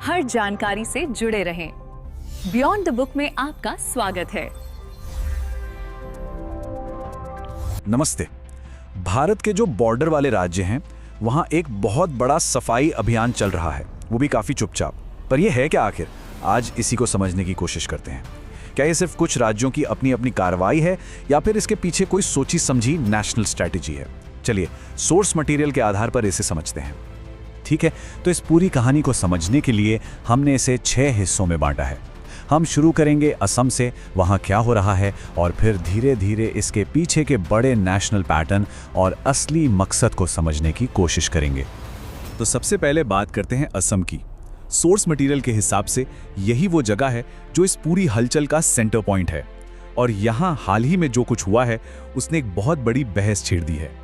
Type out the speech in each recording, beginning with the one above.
हर जानकारी से जुड़े रहें। बियॉन्ड द बुक में आपका स्वागत है। नमस्ते। भारत के जो बॉर्डर वाले राज्य हैं वहाँ एक बहुत बड़ा सफाई अभियान चल रहा है, वो भी काफ़ी चुपचाप। पर यह है क्या आखिर? आज इसी को समझने की कोशिश करते हैं। क्या ये सिर्फ कुछ राज्यों की अपनी अपनी कार्रवाई है या फिर इसके पीछे कोई सोची समझी नेशनल स्ट्रैटेजी है? चलिए सोर्स मटेरियल के आधार पर इसे समझते हैं। ठीक है, तो इस पूरी कहानी को समझने के लिए हमने इसे 6 हिस्सों में बांटा है। हम शुरू करेंगे असम से, वहाँ क्या हो रहा है, और फिर धीरे धीरे इसके पीछे के बड़े नेशनल पैटर्न और असली मकसद को समझने की कोशिश करेंगे। तो सबसे पहले बात करते हैं असम की। सोर्स मटेरियल के हिसाब से यही वो जगह है जो इस पूरी हलचल का सेंटर पॉइंट है, और यहाँ हाल ही में जो कुछ हुआ है उसने एक बहुत बड़ी बहस छेड़ दी है।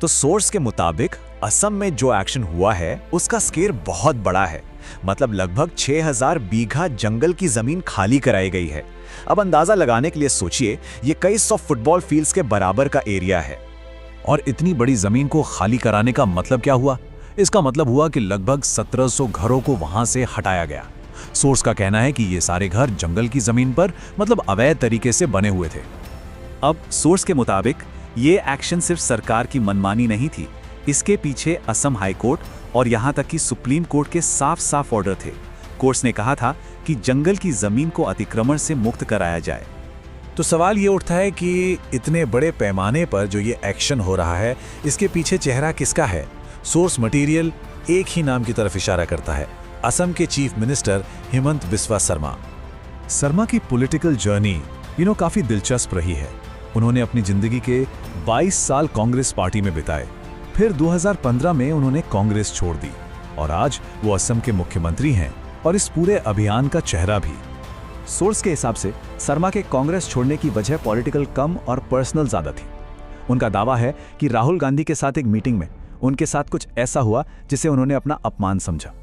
तो सोर्स के मुताबिक असम में जो एक्शन हुआ है उसका स्केल बहुत बड़ा है। मतलब लगभग 6000 बीघा जंगल की जमीन खाली कराई गई है। अब अंदाजा लगाने के लिए सोचिए, ये कई 100 फुटबॉल फील्ड्स के बराबर का एरिया है। और इतनी बड़ी जमीन को खाली कराने का मतलब क्या हुआ? इसका मतलब हुआ कि लगभग 1700 घरों को वहां से हटाया गया। सोर्स का कहना है कि ये सारे घर जंगल की जमीन पर मतलब अवैध तरीके से बने हुए थे। अब सोर्स के मुताबिक ये एक्शन सिर्फ सरकार की मनमानी नहीं थी, इसके पीछे असम हाई कोर्ट और यहाँ तक कि सुप्रीम कोर्ट के साफ साफ ऑर्डर थे। कोर्ट ने कहा था कि जंगल की जमीन को अतिक्रमण से मुक्त कराया जाए। तो सवाल ये उठता है कि इतने बड़े पैमाने पर जो ये एक्शन हो रहा है, इसके पीछे चेहरा किसका है? सोर्स मटेरियल एक ही नाम की तरफ इशारा करता है, असम के चीफ मिनिस्टर हिमंत बिस्वा शर्मा। शर्मा की पॉलिटिकल जर्नी काफी दिलचस्प रही है। उन्होंने अपनी जिंदगी के 22 साल कांग्रेस पार्टी में बिताए, फिर 2015 में उन्होंने कांग्रेस छोड़ दी और आज वो असम के मुख्यमंत्री हैं और इस पूरे अभियान का चेहरा भी। सोर्स के हिसाब से शर्मा के कांग्रेस छोड़ने की वजह पॉलिटिकल कम और पर्सनल ज्यादा थी। उनका दावा है कि राहुल गांधी के साथ एक मीटिंग में उनके साथ कुछ ऐसा हुआ जिसे उन्होंने अपना अपमान समझा,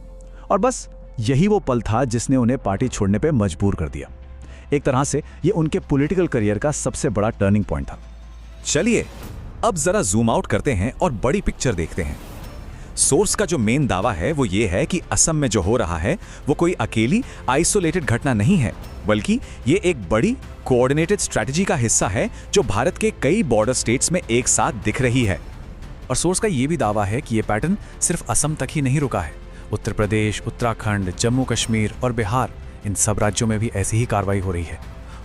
और बस यही वो पल था जिसने उन्हें पार्टी छोड़ने पर मजबूर कर दिया। एक तरह से ये उनके पॉलिटिकल करियर का सबसे बड़ा टर्निंग पॉइंट था। चलिए अब जरा जूम आउट करते हैं और बड़ी पिक्चर देखते हैं। सोर्स का जो मेन दावा है वो ये है कि असम में जो हो रहा है वो कोई अकेली आइसोलेटेड घटना नहीं है, बल्कि ये एक बड़ी कोऑर्डिनेटेड स्ट्रैटेजी का हिस्सा है जो भारत के कई बॉर्डर स्टेट्स में एक साथ दिख रही है। और सोर्स का ये भी दावा है कि ये पैटर्न सिर्फ असम तक ही नहीं रुका है। उत्तर प्रदेश, उत्तराखंड, जम्मू कश्मीर और बिहार, इन सब राज्यों में भी ऐसी ही कार्रवाई हो रही है।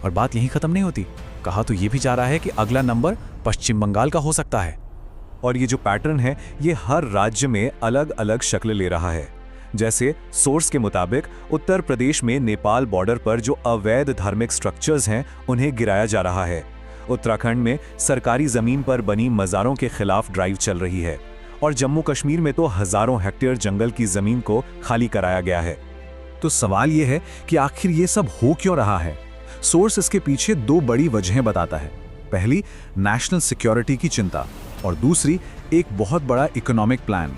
और बात यहीं खत्म नहीं होती, कहा तो ये भी जा रहा है कि अगला नंबर पश्चिम बंगाल का हो सकता है। और ये जो पैटर्न है ये हर राज्य में अलग अलग शक्ल ले रहा है। जैसे सोर्स के मुताबिक उत्तर प्रदेश में नेपाल बॉर्डर पर जो अवैध धार्मिक स्ट्रक्चर्स हैं उन्हें गिराया जा रहा है। उत्तराखंड में सरकारी जमीन पर बनी मज़ारों के खिलाफ ड्राइव चल रही है, और जम्मू कश्मीर में तो हजारों हेक्टेयर जंगल की जमीन को खाली कराया गया है। तो सवाल यह है कि आखिर ये सब हो क्यों रहा है? सोर्स इसके पीछे 2 बड़ी वजहें बताता है। पहली, नेशनल सिक्योरिटी की चिंता, और दूसरी एक बहुत बड़ा इकोनॉमिक प्लान।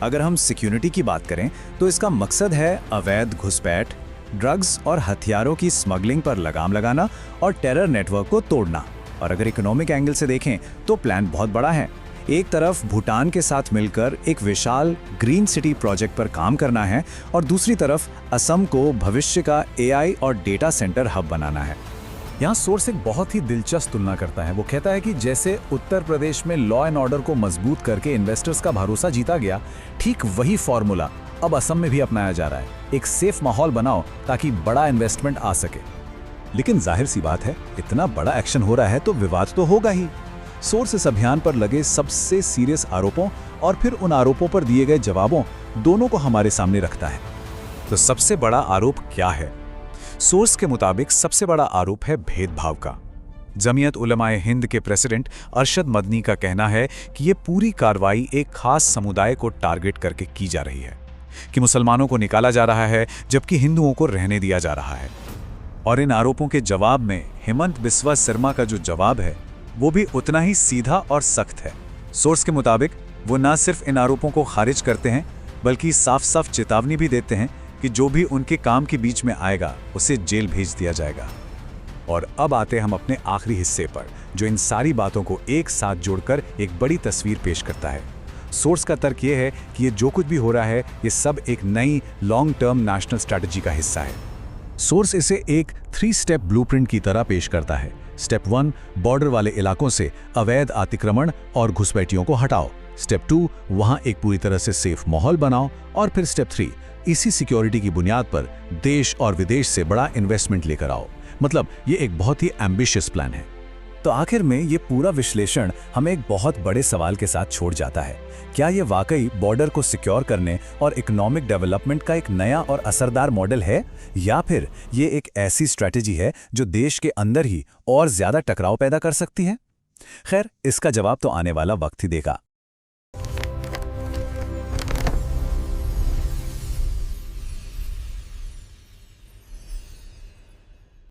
अगर हम सिक्योरिटी की बात करें तो इसका मकसद है अवैध घुसपैठ, ड्रग्स और हथियारों की स्मगलिंग पर लगाम लगाना और टेरर नेटवर्क को तोड़ना। और अगर इकोनॉमिक एंगल से देखें तो प्लान बहुत बड़ा है। एक तरफ भूटान के साथ मिलकर एक विशाल ग्रीन सिटी प्रोजेक्ट पर काम करना है, और दूसरी तरफ असम को भविष्य का एआई और डेटा सेंटर हब बनाना है। यहाँ सोर्स एक बहुत ही दिलचस्प तुलना करता है। वो कहता है कि जैसे उत्तर प्रदेश में लॉ एंड ऑर्डर को मजबूत करके इन्वेस्टर्स का भरोसा जीता गया, ठीक वही फॉर्मूला अब असम में भी अपनाया जा रहा है। एक सेफ माहौल बनाओ ताकि बड़ा इन्वेस्टमेंट आ सके। लेकिन जाहिर सी बात है, इतना बड़ा एक्शन हो रहा है तो विवाद तो होगा ही। सोर्स इस अभियान पर लगे सबसे सीरियस आरोपों और फिर उन आरोपों पर दिए गए जवाबों दोनों को हमारे सामने रखता है। तो सबसे बड़ा आरोप क्या है? सोर्स के मुताबिक सबसे बड़ा आरोप है भेदभाव का। जमीयत उलमाए हिंद के प्रेसिडेंट अरशद मदनी का कहना है कि ये पूरी कार्रवाई एक खास समुदाय को टारगेट करके की जा रही है, कि मुसलमानों को निकाला जा रहा है जबकि हिंदुओं को रहने दिया जा रहा है। और इन आरोपों के जवाब में हिमंत बिस्वा शर्मा का जो जवाब है वो भी उतना ही सीधा और सख्त है। सोर्स के मुताबिक वो न सिर्फ इन आरोपों को खारिज करते हैं बल्कि साफ साफ चेतावनी भी देते हैं कि जो भी उनके काम के बीच में आएगा उसे जेल भेज दिया जाएगा। और अब आते हम अपने आखिरी हिस्से पर, जो इन सारी बातों को एक साथ जोड़कर एक बड़ी तस्वीर पेश करता है। सोर्स का तर्क ये है कि ये जो कुछ भी हो रहा है ये सब एक नई लॉन्ग टर्म नेशनल स्ट्रैटेजी का हिस्सा है। सोर्स इसे एक 3 स्टेप ब्लूप्रिंट की तरह पेश करता है। स्टेप 1, बॉर्डर वाले इलाकों से अवैध अतिक्रमण और घुसपैठियों को हटाओ। स्टेप 2, वहां एक पूरी तरह से सेफ माहौल बनाओ। और फिर स्टेप 3, इसी सिक्योरिटी की बुनियाद पर देश और विदेश से बड़ा इन्वेस्टमेंट लेकर आओ। मतलब ये एक बहुत ही एम्बिशियस प्लान है। तो आखिर में ये पूरा विश्लेषण हमें एक बहुत बड़े सवाल के साथ छोड़ जाता है। क्या ये वाकई बॉर्डर को सिक्योर करने और इकोनॉमिक डेवलपमेंट का एक नया और असरदार मॉडल है, या फिर ये एक ऐसी स्ट्रैटेजी है जो देश के अंदर ही और ज्यादा टकराव पैदा कर सकती है? खैर, इसका जवाब तो आने वाला वक्त ही देगा।